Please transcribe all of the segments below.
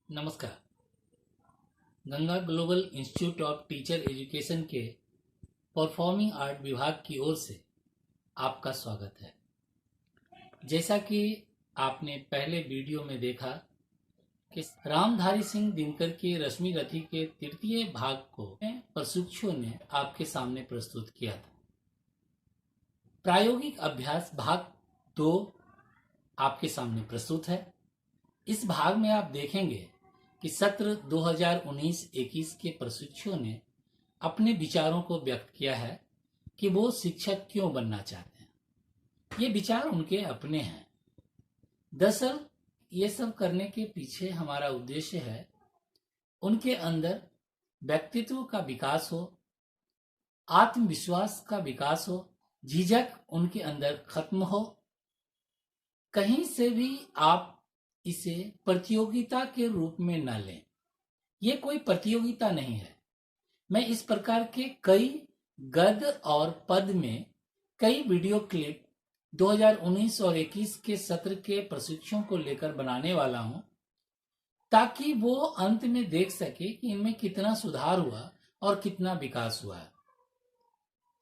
नमस्कार। Ganga global institute of teacher education के performing art विभाग की ओर से आपका स्वागत है। जैसा कि आपने पहले वीडियो में देखा कि रामधारी सिंह दिनकर के रश्मि रथी के तृतीय भाग को प्रशिक्षुओं ने आपके सामने प्रस्तुत किया था। प्रायोगिक अभ्यास भाग 2 आपके सामने प्रस्तुत है। इस भाग में आप देखेंगे कि सत्र 2019-21 के प्रशिक्षुओं ने अपने विचारों को व्यक्त किया है कि वो शिक्षक क्यों बनना चाहते हैं। ये विचार उनके अपने हैं। दरअसल ये सब करने के पीछे हमारा उद्देश्य है उनके अंदर व्यक्तित्व का विकास हो, आत्मविश्वास का विकास हो, झिझक उनके अंदर खत्म हो। कहीं से भी आप इसे प्रतियोगिता के रूप में न लें। ये कोई प्रतियोगिता नहीं है। मैं इस प्रकार के कई गद्य और पद में कई वीडियो क्लिप 2019 और 21 के सत्र के प्रशिक्षुओं को लेकर बनाने वाला हूं, ताकि वो अंत में देख सके कि इनमें कितना सुधार हुआ और कितना विकास हुआ है।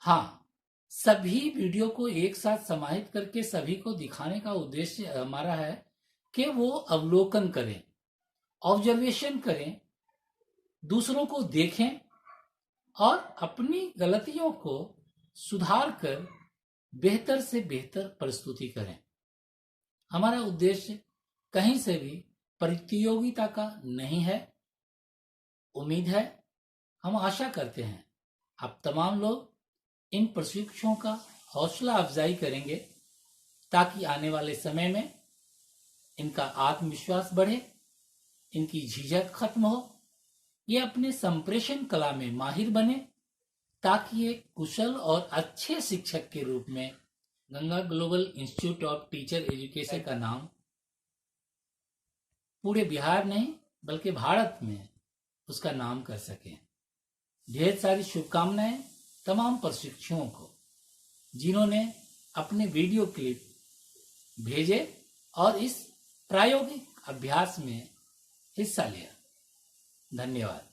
हाँ, सभी वीडियो को एक साथ समाहित करके सभी को दिखाने का उद्देश्य हमारा है कि वो अवलोकन करें, ऑब्जर्वेशन करें, दूसरों को देखें और अपनी गलतियों को सुधार कर बेहतर से बेहतर प्रस्तुति करें। हमारा उद्देश्य कहीं से भी प्रतियोगिता का नहीं है। उम्मीद है, हम आशा करते हैं आप तमाम लोग इन प्रशिक्षुओं का हौसला अफजाई करेंगे, ताकि आने वाले समय में इनका आत्मविश्वास बढ़े, इनकी झिझक खत्म हो, ये अपने संप्रेषण कला में माहिर बने, ताकि ये कुशल और अच्छे शिक्षक के रूप में Ganga global institute of teacher education का नाम पूरे बिहार नहीं बल्कि भारत में उसका नाम कर सकें। ढेर सारी शुभकामनाएं तमाम प्रशिक्षुओं को, जिन्होंने अपने वीडियो क्लिप भेजे और इस प्रायोगिक अभ्यास में हिस्सा लिया। धन्यवाद।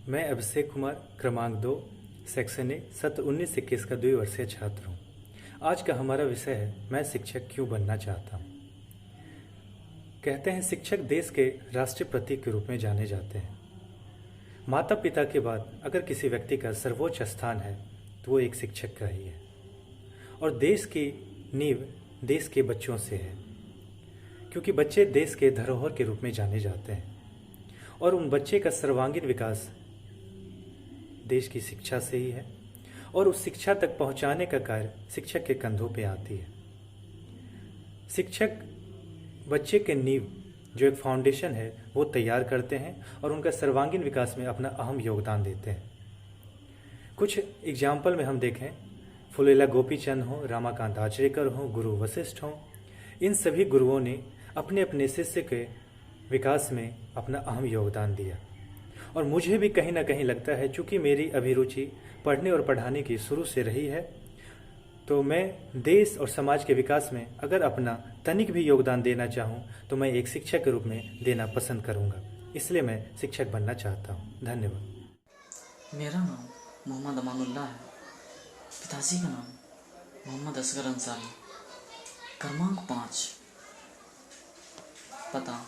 मैं अभिषेक कुमार क्रमांक 2 सेक्शन ए सत्र 19-21 का द्विवर्षीय छात्र हूँ। आज का हमारा विषय है मैं शिक्षक क्यों बनना चाहता हूँ। कहते हैं शिक्षक देश के राष्ट्रीय प्रतीक के रूप में जाने जाते हैं। माता पिता के बाद अगर किसी व्यक्ति का सर्वोच्च स्थान है तो वो एक शिक्षक का ही है। और देश की नींव देश के बच्चों से है, क्योंकि बच्चे देश के धरोहर के रूप में जाने जाते हैं। और उन बच्चे का सर्वांगीण विकास देश की शिक्षा से ही है, और उस शिक्षा तक पहुंचाने का कार्य शिक्षक के कंधों पे आती है। शिक्षक बच्चे के नींव जो एक फाउंडेशन है वो तैयार करते हैं और उनका सर्वांगीण विकास में अपना अहम योगदान देते हैं। कुछ एग्जाम्पल में हम देखें, फुलेला गोपीचंद हो, रमाकांत आचरेकर हो, गुरु वशिष्ठ हो, इन सभी गुरुओं ने अपने अपने शिष्य के विकास में अपना अहम योगदान दिया। और मुझे भी कहीं ना कहीं लगता है, चूँकि मेरी अभिरुचि पढ़ने और पढ़ाने की शुरू से रही है, तो मैं देश और समाज के विकास में अगर अपना तनिक भी योगदान देना चाहूँ तो मैं एक शिक्षक के रूप में देना पसंद करूँगा। इसलिए मैं शिक्षक बनना चाहता हूँ। धन्यवाद। मेरा नाम मोहम्मद अमानुल्लाह है। पिताजी का नाम मोहम्मद असगर अंसारी। क्रमांक 5, पता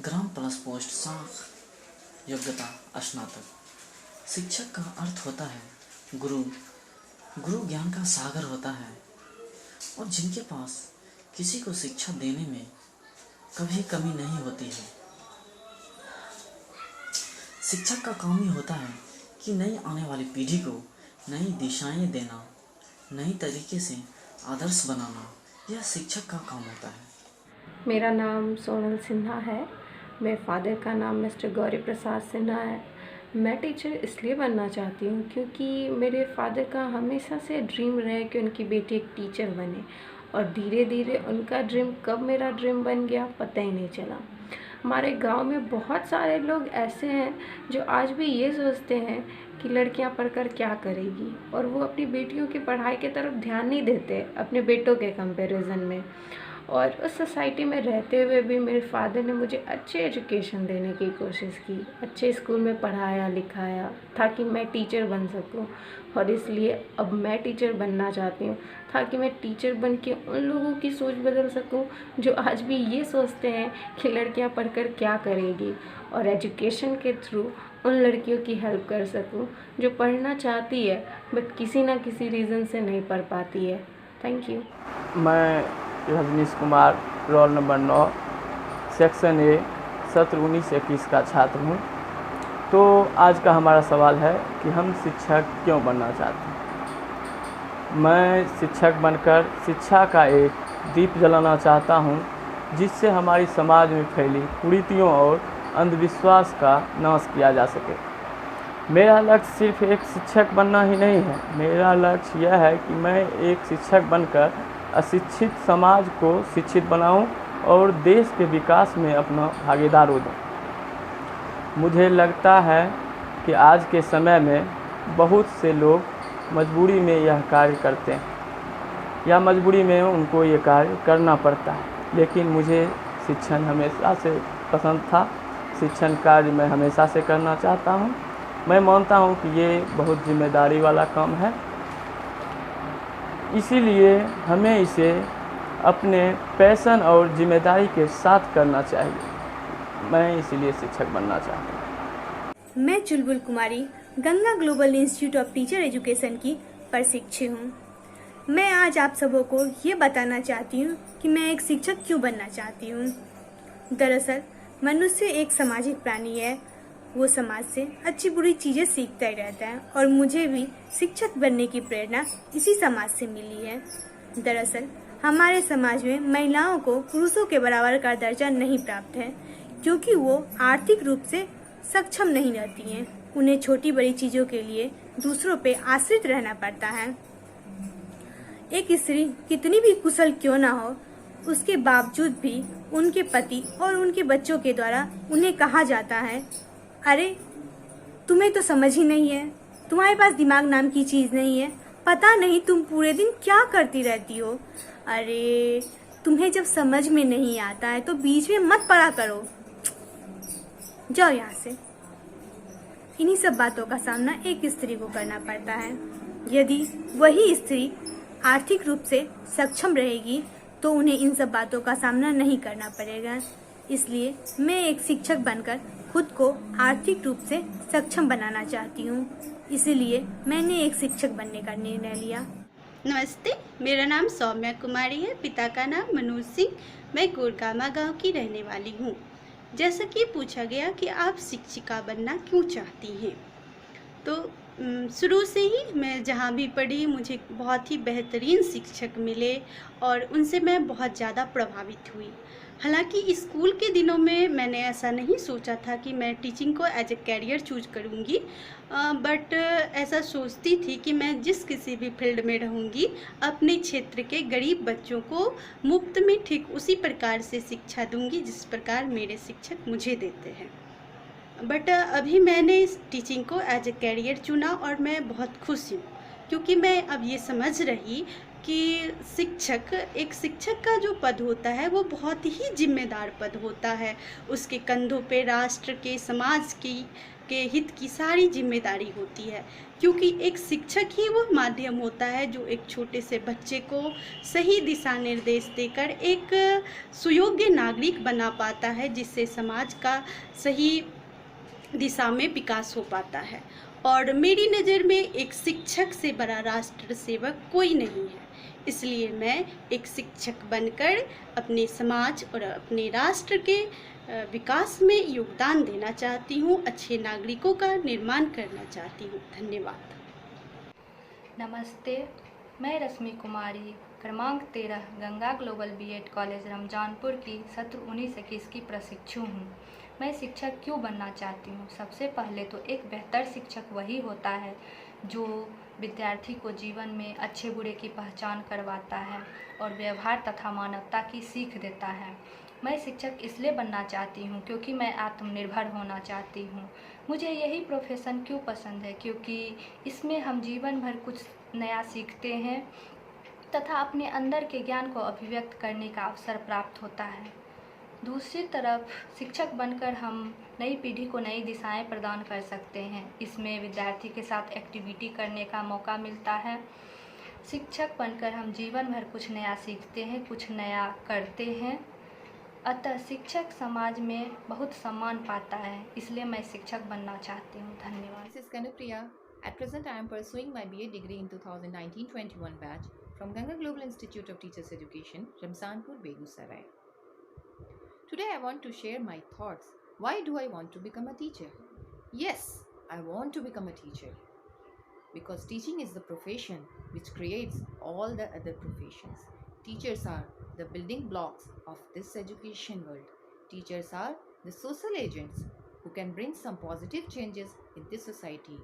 ग्राम प्लस पोस्ट साख, योग्यता स्नातक। शिक्षक का अर्थ होता है गुरु। गुरु ज्ञान का सागर होता है, और जिनके पास किसी को शिक्षा देने में कभी कमी नहीं होती है। शिक्षक का काम ही होता है कि नई आने वाली पीढ़ी को नई दिशाएं देना, नई तरीके से आदर्श बनाना, यह शिक्षक का काम होता है। मेरा नाम सोनल सिन्हा है। मेरे फादर का नाम मिस्टर गौरी प्रसाद सिन्हा है। मैं टीचर इसलिए बनना चाहती हूँ क्योंकि मेरे फादर का हमेशा से ड्रीम रहे कि उनकी बेटी एक टीचर बने, और धीरे धीरे उनका ड्रीम कब मेरा ड्रीम बन गया पता ही नहीं चला। हमारे गांव में बहुत सारे लोग ऐसे हैं जो आज भी ये सोचते हैं कि लड़कियां पढ़कर क्या करेगी, और वो अपनी बेटियों की पढ़ाई की तरफ ध्यान नहीं देते अपने बेटों के कंपैरिजन में। और उस सोसाइटी में रहते हुए भी मेरे फादर ने मुझे अच्छे एजुकेशन देने की कोशिश की, अच्छे स्कूल में पढ़ाया लिखाया ताकि मैं टीचर बन सकूं। और इसलिए अब मैं टीचर बनना चाहती हूँ, ताकि मैं टीचर बन के उन लोगों की सोच बदल सकूं जो आज भी ये सोचते हैं कि लड़कियां पढ़कर क्या करेगी, और एजुकेशन के थ्रू उन लड़कियों की हेल्प कर सकूं जो पढ़ना चाहती है बट किसी ना किसी रीज़न से नहीं पढ़ पाती है। Thank you. मैं Rajneesh Kumar, roll number 9, section A, सत्र 19-21 का छात्र हूँ। तो आज का हमारा सवाल है कि हम शिक्षक क्यों बनना चाहते हैं। मैं शिक्षक बनकर शिक्षा का एक दीप जलाना चाहता हूँ, जिससे हमारी समाज में फैली कुरीतियों और अंधविश्वास का नाश किया जा सके। मेरा लक्ष्य सिर्फ एक शिक्षक बनना ही नहीं है, मेरा लक्ष्य यह है कि मैं एक शिक्षक बनकर अशिक्षित समाज को शिक्षित बनाऊं और देश के विकास में अपना भागीदार हो दूं। मुझे लगता है कि आज के समय में बहुत से लोग मजबूरी में यह कार्य करते हैं या मजबूरी में उनको ये कार्य करना पड़ता है, लेकिन मुझे शिक्षण हमेशा से पसंद था। शिक्षण कार्य मैं हमेशा से करना चाहता हूँ। मैं मानता हूँ कि ये बहुत जिम्मेदारी वाला काम है, इसीलिए हमें इसे अपने पैशन और जिम्मेदारी के साथ करना चाहिए। मैं इसीलिए शिक्षक बनना चाहता हूँ। मैं Chulbul Kumari Ganga global institute of teacher education की प्रशिक्षु हूँ। मैं आज आप सबों को ये बताना चाहती हूँ कि मैं एक शिक्षक क्यों बनना चाहती हूँ। दरअसल मनुष्य एक सामाजिक प्राणी है, वो समाज से अच्छी बुरी चीज़ें सीखता ही रहता है, और मुझे भी शिक्षक बनने की प्रेरणा इसी समाज से मिली है। दरअसल हमारे समाज में महिलाओं को पुरुषों के बराबर का दर्जा नहीं प्राप्त है, क्योंकि वो आर्थिक रूप से सक्षम नहीं रहती हैं। उन्हें छोटी बड़ी चीज़ों के लिए दूसरों पे आश्रित रहना पड़ता है। एक स्त्री कितनी भी कुशल क्यों ना हो, उसके बावजूद भी उनके पति और उनके बच्चों के द्वारा उन्हें कहा जाता है, अरे तुम्हें तो समझ ही नहीं है, तुम्हारे पास दिमाग नाम की चीज़ नहीं है, पता नहीं तुम पूरे दिन क्या करती रहती हो। अरे तुम्हें जब समझ में नहीं आता है तो बीच में मत पड़ा करो, जाओ यहाँ से। इन्हीं सब बातों का सामना एक स्त्री को करना पड़ता है। यदि वही स्त्री आर्थिक रूप से सक्षम रहेगी तो उन्हें इन सब बातों का सामना नहीं करना पड़ेगा। इसलिए मैं एक शिक्षक बनकर खुद को आर्थिक रूप से सक्षम बनाना चाहती हूँ। इसीलिए मैंने एक शिक्षक बनने का निर्णय लिया। नमस्ते, मेरा नाम सौम्या कुमारी है, पिता का नाम मनोज सिंह। मैं गोरगामा गांव की रहने वाली हूँ। जैसा कि पूछा गया कि आप शिक्षिका बनना क्यों चाहती हैं, तो शुरू से ही मैं जहाँ भी पढ़ी मुझे बहुत ही बेहतरीन शिक्षक मिले और उनसे मैं बहुत ज़्यादा प्रभावित हुई। हालांकि स्कूल के दिनों में मैंने ऐसा नहीं सोचा था कि मैं टीचिंग को एज ए कैरियर चूज करूँगी, बट ऐसा सोचती थी कि मैं जिस किसी भी फील्ड में रहूँगी अपने क्षेत्र के गरीब बच्चों को मुफ्त में ठीक उसी प्रकार से शिक्षा दूँगी जिस प्रकार मेरे शिक्षक मुझे देते हैं। बट अभी मैंने इस टीचिंग को एज ए कैरियर चुना और मैं बहुत खुश हूँ, क्योंकि मैं अब ये समझ रही कि एक शिक्षक का जो पद होता है वो बहुत ही जिम्मेदार पद होता है। उसके कंधों पे राष्ट्र के, समाज के हित की सारी जिम्मेदारी होती है, क्योंकि एक शिक्षक ही वो माध्यम होता है जो एक छोटे से बच्चे को सही दिशा निर्देश देकर एक सुयोग्य नागरिक बना पाता है, जिससे समाज का सही दिशा में विकास हो पाता है। और मेरी नज़र में एक शिक्षक से बड़ा राष्ट्र सेवक कोई नहीं है। इसलिए मैं एक शिक्षक बनकर अपने समाज और अपने राष्ट्र के विकास में योगदान देना चाहती हूँ, अच्छे नागरिकों का निर्माण करना चाहती हूँ। धन्यवाद। नमस्ते, मैं रश्मि कुमारी क्रमांक 13 Ganga global BEd college Ramjanpur की सत्र 19-21 की प्रशिक्षु हूँ। मैं शिक्षक क्यों बनना चाहती हूँ? सबसे पहले तो एक बेहतर शिक्षक वही होता है जो विद्यार्थी को जीवन में अच्छे बुरे की पहचान करवाता है और व्यवहार तथा मानवता की सीख देता है। मैं शिक्षक इसलिए बनना चाहती हूँ क्योंकि मैं आत्मनिर्भर होना चाहती हूँ। मुझे यही प्रोफेशन क्यों पसंद है, क्योंकि इसमें हम जीवन भर कुछ नया सीखते हैं तथा अपने अंदर के ज्ञान को अभिव्यक्त करने का अवसर प्राप्त होता है। दूसरी तरफ शिक्षक बनकर हम नई पीढ़ी को नई दिशाएं प्रदान कर सकते हैं। इसमें विद्यार्थी के साथ एक्टिविटी करने का मौका मिलता है। शिक्षक बनकर हम जीवन भर कुछ नया सीखते हैं, कुछ नया करते हैं। अतः शिक्षक समाज में बहुत सम्मान पाता है, इसलिए मैं शिक्षक बनना चाहती हूँ। धन्यवाद। This is Kanupriya. At present, I am pursuing my BA degree in 2019-21 batch from Ganga Global Institute of Teachers Education, Ramzanpur, Begusarai. Today, I want to share my thoughts. Why do I want to become a teacher? Yes, I want to become a teacher because teaching is the profession which creates all the other professions. Teachers are the building blocks of this education world. Teachers are the social agents who can bring some positive changes in this society,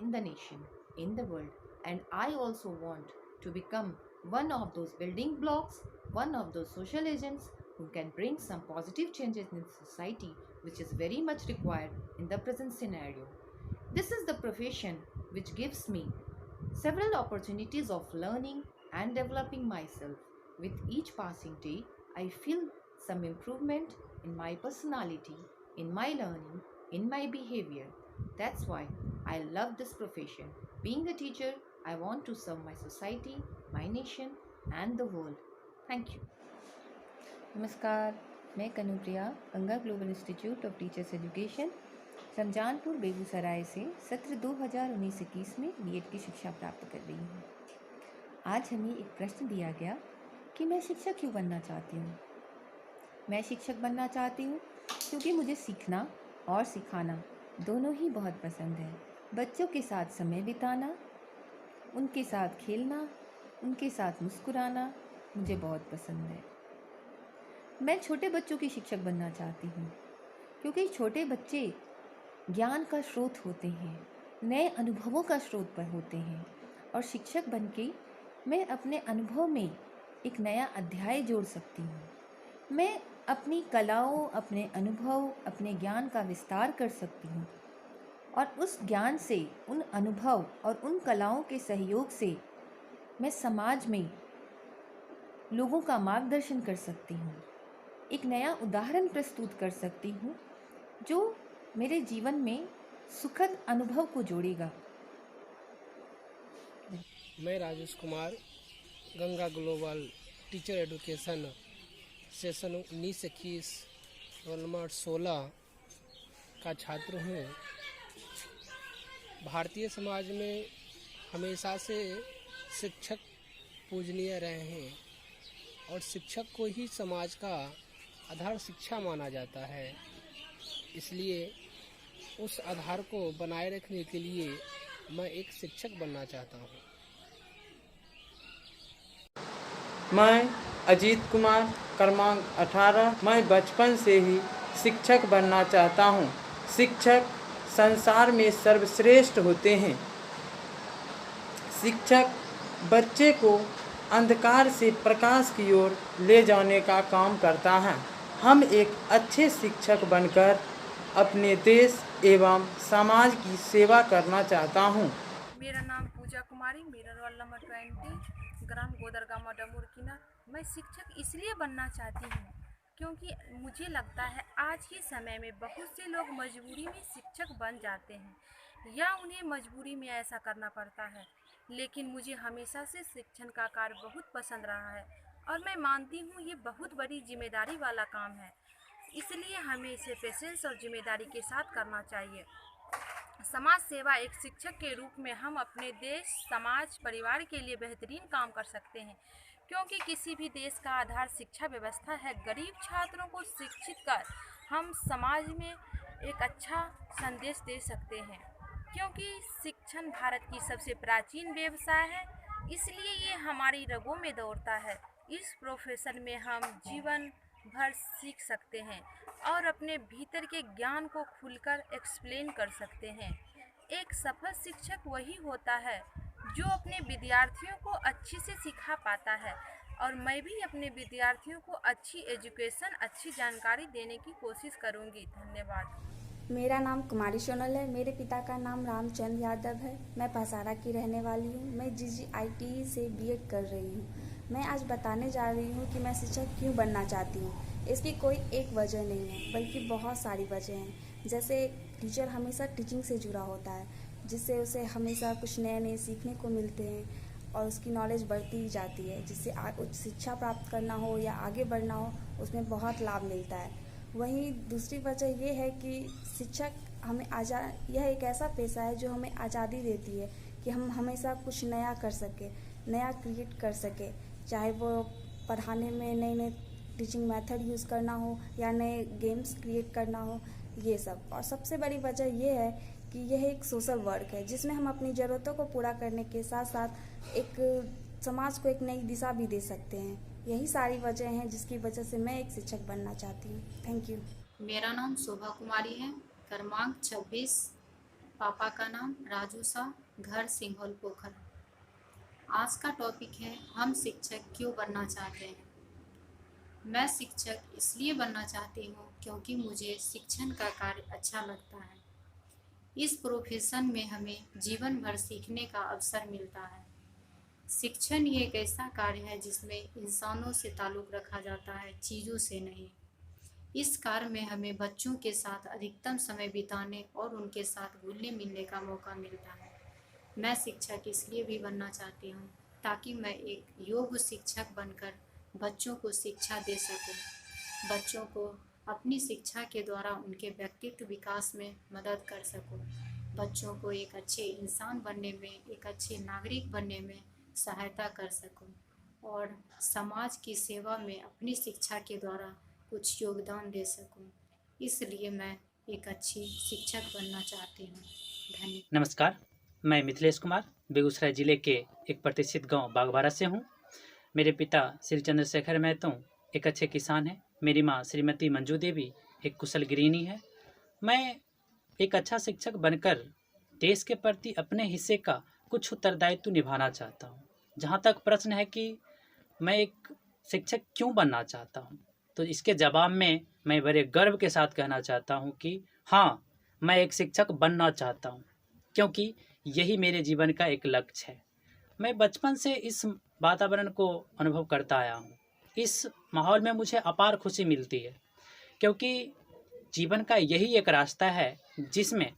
in the nation, in the world. And I also want to become one of those building blocks, one of those social agents who can bring some positive changes in society, which is very much required in the present scenario. This is the profession which gives me several opportunities of learning and developing myself. With each passing day, I feel some improvement in my personality, in my learning, in my behavior. That's why I love this profession. Being a teacher, I want to serve my society, my nation and the world. Thank you. नमस्कार, मैं Kanupriya Ganga global institute of teachers education Ramjanpur Begusarai से सत्र 2019-21 में BEd की शिक्षा प्राप्त कर रही हूँ। आज हमें एक प्रश्न दिया गया कि मैं शिक्षक क्यों बनना चाहती हूँ। मैं शिक्षक बनना चाहती हूँ क्योंकि मुझे सीखना और सिखाना दोनों ही बहुत पसंद है। बच्चों के साथ समय बिताना, उनके साथ खेलना, उनके साथ मुस्कुराना मुझे बहुत पसंद है। मैं छोटे बच्चों की शिक्षक बनना चाहती हूँ क्योंकि छोटे बच्चे ज्ञान का स्रोत होते हैं, नए अनुभवों का स्रोत पर होते हैं और शिक्षक बनके मैं अपने अनुभव में एक नया अध्याय जोड़ सकती हूँ। मैं अपनी कलाओं, अपने अनुभव, अपने ज्ञान का विस्तार कर सकती हूँ और उस ज्ञान से, उन अनुभव और उन कलाओं के सहयोग से मैं समाज में लोगों का मार्गदर्शन कर सकती हूँ। एक नया उदाहरण प्रस्तुत कर सकती हूँ जो मेरे जीवन में सुखद अनुभव को जोड़ेगा। मैं Rajesh Kumar Ganga global teacher education session 19-21 roll number 16 का छात्र हूँ। भारतीय समाज में हमेशा से शिक्षक पूजनीय रहे हैं और शिक्षक को ही समाज का आधार शिक्षा माना जाता है। इसलिए उस आधार को बनाए रखने के लिए मैं एक शिक्षक बनना चाहता हूँ। मैं अजीत कुमार क्रमांक 18। मैं बचपन से ही शिक्षक बनना चाहता हूँ। शिक्षक संसार में सर्वश्रेष्ठ होते हैं। शिक्षक बच्चे को अंधकार से प्रकाश की ओर ले जाने का काम करता है। हम एक अच्छे शिक्षक बनकर अपने देश एवं समाज की सेवा करना चाहता हूँ। मेरा नाम पूजा कुमारी, मेरा रोल नंबर 20, ग्राम गोदरगामा डमुरकिना। मैं शिक्षक इसलिए बनना चाहती हूँ क्योंकि मुझे लगता है आज के समय में बहुत से लोग मजबूरी में शिक्षक बन जाते हैं या उन्हें मजबूरी में ऐसा करना पड़ता है, लेकिन मुझे हमेशा से शिक्षण का कार्य बहुत पसंद रहा है और मैं मानती हूँ ये बहुत बड़ी जिम्मेदारी वाला काम है। इसलिए हमें इसे पेशेंस और जिम्मेदारी के साथ करना चाहिए। समाज सेवा एक शिक्षक के रूप में हम अपने देश, समाज, परिवार के लिए बेहतरीन काम कर सकते हैं क्योंकि किसी भी देश का आधार शिक्षा व्यवस्था है। गरीब छात्रों को शिक्षित कर हम समाज में एक अच्छा संदेश दे सकते हैं क्योंकि शिक्षण भारत की सबसे प्राचीन व्यवसाय है, इसलिए ये हमारी रगों में दौड़ता है। इस प्रोफेशन में हम जीवन भर सीख सकते हैं और अपने भीतर के ज्ञान को खुलकर एक्सप्लेन कर सकते हैं। एक सफल शिक्षक वही होता है जो अपने विद्यार्थियों को अच्छे से सिखा पाता है और मैं भी अपने विद्यार्थियों को अच्छी एजुकेशन, अच्छी जानकारी देने की कोशिश करूँगी। धन्यवाद। मेरा नाम कुमारी सोनल है। मेरे पिता का नाम रामचंद्र यादव है। मैं पसारा की रहने वाली हूँ। मैं GGITE से BEd कर रही हूँ। मैं आज बताने जा रही हूँ कि मैं शिक्षक क्यों बनना चाहती हूँ। इसकी कोई एक वजह नहीं है, बल्कि बहुत सारी वजह हैं। जैसे टीचर हमेशा टीचिंग से जुड़ा होता है, जिससे उसे हमेशा कुछ नए नए सीखने को मिलते हैं और उसकी नॉलेज बढ़ती ही जाती है, जिससे उच्च शिक्षा प्राप्त करना हो या आगे बढ़ना हो, उसमें बहुत लाभ मिलता है। वहीं दूसरी वजह ये है कि शिक्षक हमें यह एक ऐसा पेशा है जो हमें आज़ादी देती है कि हम हमेशा कुछ नया कर सके, नया क्रिएट कर सके, चाहे वो पढ़ाने में नए नए टीचिंग मेथड यूज़ करना हो या नए गेम्स क्रिएट करना हो, ये सब। और सबसे बड़ी वजह ये है कि यह एक सोशल वर्क है, जिसमें हम अपनी ज़रूरतों को पूरा करने के साथ साथ एक समाज को एक नई दिशा भी दे सकते हैं। यही सारी वजह हैं जिसकी वजह से मैं एक शिक्षक बनना चाहती हूँ। Thank you. मेरा नाम शोभा कुमारी है, क्रमांक 26, पापा का नाम राजू शाह, घर सिंघोल पोखर। आज का टॉपिक है हम शिक्षक क्यों बनना चाहते हैं। मैं शिक्षक इसलिए बनना चाहती हूँ क्योंकि मुझे शिक्षण का कार्य अच्छा लगता है। इस प्रोफेशन में हमें जीवन भर सीखने का अवसर मिलता है। शिक्षण ये एक ऐसा कार्य है जिसमें इंसानों से ताल्लुक़ रखा जाता है, चीज़ों से नहीं। इस कार्य में हमें बच्चों के साथ अधिकतम समय बिताने और उनके साथ घुलने मिलने का मौका मिलता है। मैं शिक्षक इसलिए भी बनना चाहती हूँ ताकि मैं एक योग्य शिक्षक बनकर बच्चों को शिक्षा दे सकूँ, बच्चों को अपनी शिक्षा के द्वारा उनके व्यक्तित्व विकास में मदद कर सकूँ, बच्चों को एक अच्छे इंसान बनने में, एक अच्छे नागरिक बनने में सहायता कर सकूं और समाज की सेवा में अपनी शिक्षा के द्वारा कुछ योगदान दे सकूं। इसलिए मैं एक अच्छी शिक्षक बनना चाहती हूं। धन्यवाद। नमस्कार, मैं मिथिलेश कुमार बेगूसराय जिले के एक प्रतिष्ठित गांव बागबारा से हूं। मेरे पिता श्री चंद्रशेखर महतो एक अच्छे किसान हैं। मेरी मां श्रीमती मंजू देवी एक कुशल गृहिणी है। मैं एक अच्छा शिक्षक बनकर देश के प्रति अपने हिस्से का कुछ उत्तरदायित्व निभाना चाहता हूँ। जहाँ तक प्रश्न है कि मैं एक शिक्षक क्यों बनना चाहता हूँ, तो इसके जवाब में मैं बड़े गर्व के साथ कहना चाहता हूँ कि हाँ, मैं एक शिक्षक बनना चाहता हूँ, क्योंकि यही मेरे जीवन का एक लक्ष्य है। मैं बचपन से इस वातावरण को अनुभव करता आया हूँ। इस माहौल में मुझे अपार खुशी मिलती है, क्योंकि जीवन का यही एक रास्ता है जिसमें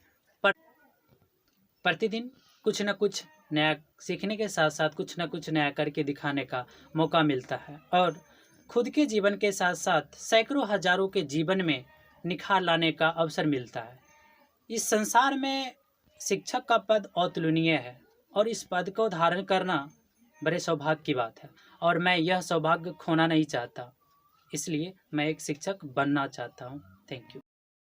प्रतिदिन कुछ न कुछ नया सीखने के साथ साथ कुछ न कुछ नया करके दिखाने का मौका मिलता है और खुद के जीवन के साथ साथ सैकड़ों हजारों के जीवन में निखार लाने का अवसर मिलता है। इस संसार में शिक्षक का पद अतुलनीय है और इस पद को धारण करना बड़े सौभाग्य की बात है और मैं यह सौभाग्य खोना नहीं चाहता, इसलिए मैं एक शिक्षक बनना चाहता हूँ। Thank you.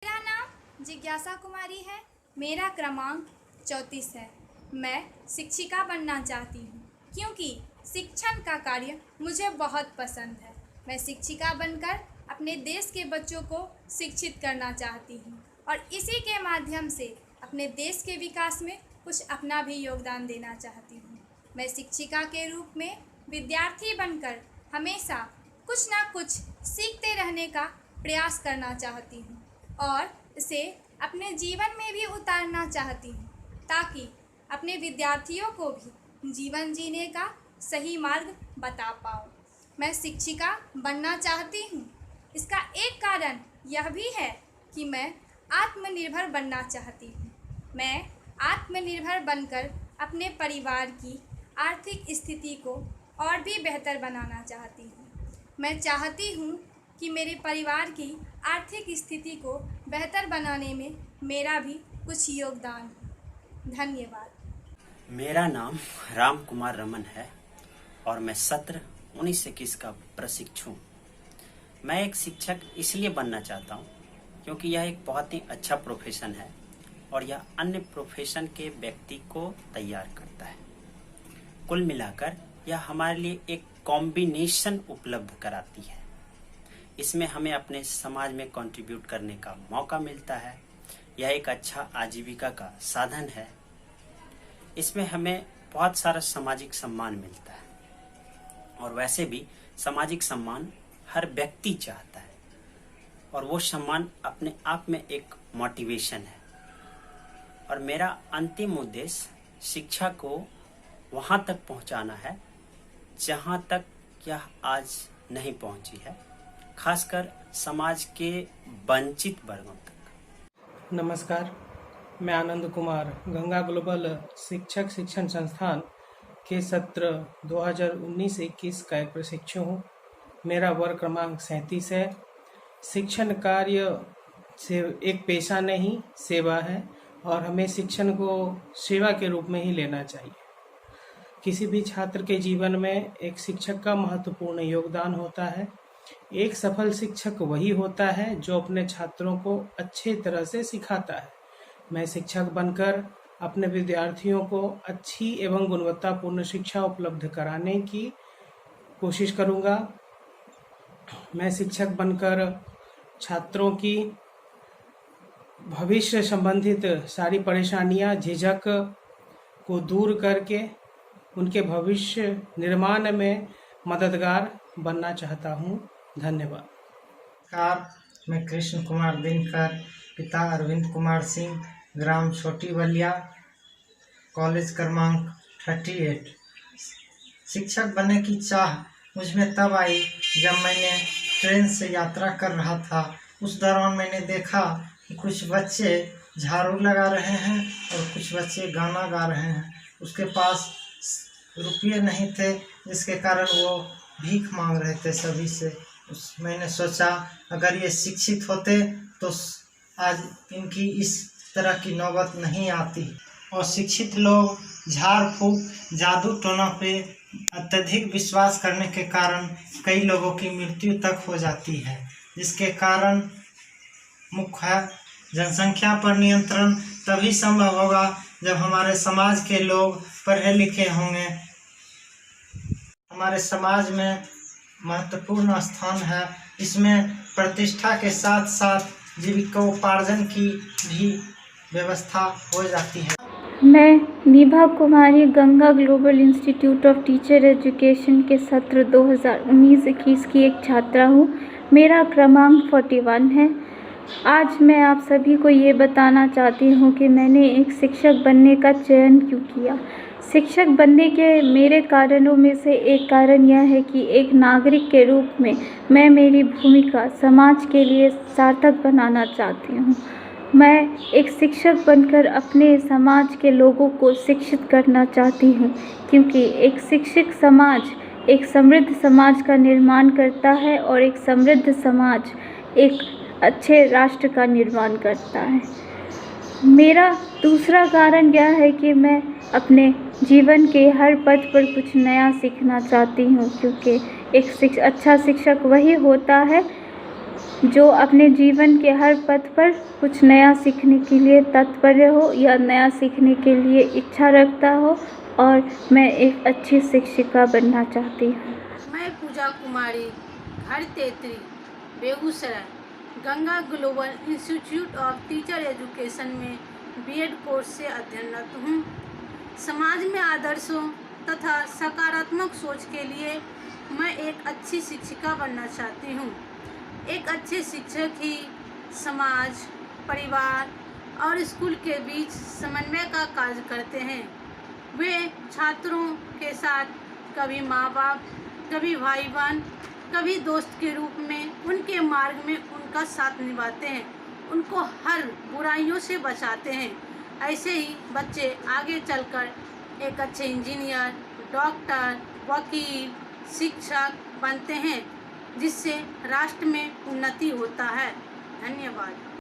मेरा नाम जिज्ञासा कुमारी है। मेरा क्रमांक 34 है। मैं शिक्षिका बनना चाहती हूँ क्योंकि शिक्षण का कार्य मुझे बहुत पसंद है। मैं शिक्षिका बनकर अपने देश के बच्चों को शिक्षित करना चाहती हूँ और इसी के माध्यम से अपने देश के विकास में कुछ अपना भी योगदान देना चाहती हूँ। मैं शिक्षिका के रूप में विद्यार्थी बनकर हमेशा कुछ ना कुछ सीखते रहने का प्रयास करना चाहती हूँ और इसे अपने जीवन में भी उतारना चाहती हूँ ताकि अपने विद्यार्थियों को भी जीवन जीने का सही मार्ग बता पाऊँ। मैं शिक्षिका बनना चाहती हूँ। इसका एक कारण यह भी है कि मैं आत्मनिर्भर बनना चाहती हूँ। मैं आत्मनिर्भर बनकर अपने परिवार की आर्थिक स्थिति को और भी बेहतर बनाना चाहती हूँ। मैं चाहती हूँ कि मेरे परिवार की आर्थिक स्थिति को बेहतर बनाने में मेरा भी कुछ योगदान हो। धन्यवाद। मेरा नाम राम कुमार रमन है और मैं सत्र 19-21 का प्रशिक्षु। मैं एक शिक्षक इसलिए बनना चाहता हूँ क्योंकि यह एक बहुत ही अच्छा प्रोफेशन है और यह अन्य प्रोफेशन के व्यक्ति को तैयार करता है। कुल मिलाकर यह हमारे लिए एक कॉम्बिनेशन उपलब्ध कराती है। इसमें हमें अपने समाज में कंट्रीब्यूट करने का मौका मिलता है। यह एक अच्छा आजीविका का साधन है। इसमें हमें बहुत सारा सामाजिक सम्मान मिलता है और वैसे भी सामाजिक सम्मान हर व्यक्ति चाहता है और वो सम्मान अपने आप में एक मोटिवेशन है। और मेरा अंतिम उद्देश्य शिक्षा को वहाँ तक पहुँचाना है जहाँ तक यह आज नहीं पहुँची है, खासकर समाज के वंचित वर्गों तक। नमस्कार, मैं आनंद कुमार गंगा ग्लोबल शिक्षक शिक्षण संस्थान के सत्र 2019-21 का एक प्रशिक्षु हूँ। मेरा वर्ग क्रमांक 37 है। शिक्षण कार्य से एक पेशा नहीं, सेवा है और हमें शिक्षण को सेवा के रूप में ही लेना चाहिए। किसी भी छात्र के जीवन में एक शिक्षक का महत्वपूर्ण योगदान होता है। एक सफल शिक्षक वही होता है जो अपने छात्रों को अच्छे तरह से सिखाता है। मैं शिक्षक बनकर अपने विद्यार्थियों को अच्छी एवं गुणवत्तापूर्ण शिक्षा उपलब्ध कराने की कोशिश करूंगा। मैं शिक्षक बनकर छात्रों की भविष्य संबंधित सारी परेशानियां, झिझक को दूर करके उनके भविष्य निर्माण में मददगार बनना चाहता हूं। धन्यवाद। नमस्कार, मैं कृष्ण कुमार दिनकर, पिता अरविंद कुमार सिंह, ग्राम छोटी बलिया, कॉलेज क्रमांक 38। शिक्षक बनने की चाह मुझमें तब आई जब मैंने ट्रेन से यात्रा कर रहा था। उस दौरान मैंने देखा कि कुछ बच्चे झाड़ू लगा रहे हैं और कुछ बच्चे गाना गा रहे हैं। उसके पास रुपये नहीं थे, जिसके कारण वो भीख मांग रहे थे सभी से। मैंने सोचा अगर ये शिक्षित होते तो आज इनकी इस तरह की नौबत नहीं आती। और शिक्षित लोग झाड़ फूक, जादू टोना पे अत्यधिक विश्वास करने के कारण कई लोगों की मृत्यु तक हो जाती है, जिसके कारण मुख्य जनसंख्या पर नियंत्रण तभी संभव होगा जब हमारे समाज के लोग पढ़े लिखे होंगे। हमारे समाज में महत्वपूर्ण स्थान है। इसमें प्रतिष्ठा के साथ साथ जीविकोपार्जन की भी व्यवस्था हो जाती है। मैं Nibha Kumari Ganga global institute of teacher education के सत्र 2019-21 की एक छात्रा हूँ। मेरा क्रमांक 41 है। आज मैं आप सभी को ये बताना चाहती हूँ कि मैंने एक शिक्षक बनने का चयन क्यों किया। शिक्षक बनने के मेरे कारणों में से एक कारण यह है कि एक नागरिक के रूप में मैं मेरी भूमिका समाज के लिए सार्थक बनाना चाहती हूँ। मैं एक शिक्षक बनकर अपने समाज के लोगों को शिक्षित करना चाहती हूँ, क्योंकि एक शिक्षित समाज एक समृद्ध समाज का निर्माण करता है और एक समृद्ध समाज एक अच्छे राष्ट्र का निर्माण करता है। मेरा दूसरा कारण यह है कि मैं अपने जीवन के हर पथ पर कुछ नया सीखना चाहती हूँ, क्योंकि एक अच्छा शिक्षक वही होता है जो अपने जीवन के हर पथ पर कुछ नया सीखने के लिए तत्पर हो या नया सीखने के लिए इच्छा रखता हो, और मैं एक अच्छी शिक्षिका बनना चाहती हूँ। मैं पूजा कुमारी, घर Tetari, Begusarai, Ganga global institute of teacher education में बीएड कोर्स से अध्ययनरत हूँ। समाज में आदर्शों तथा सकारात्मक सोच के लिए मैं एक अच्छी शिक्षिका बनना चाहती हूँ। एक अच्छे शिक्षक ही समाज, परिवार और स्कूल के बीच समन्वय का कार्य करते हैं। वे छात्रों के साथ कभी माँ बाप, कभी भाई बहन, कभी दोस्त के रूप में उनके मार्ग में उनका साथ निभाते हैं, उनको हर बुराइयों से बचाते हैं। ऐसे ही बच्चे आगे चलकर एक अच्छे इंजीनियर, डॉक्टर, वकील, शिक्षक बनते हैं, जिससे राष्ट्र में उन्नति होता है। धन्यवाद।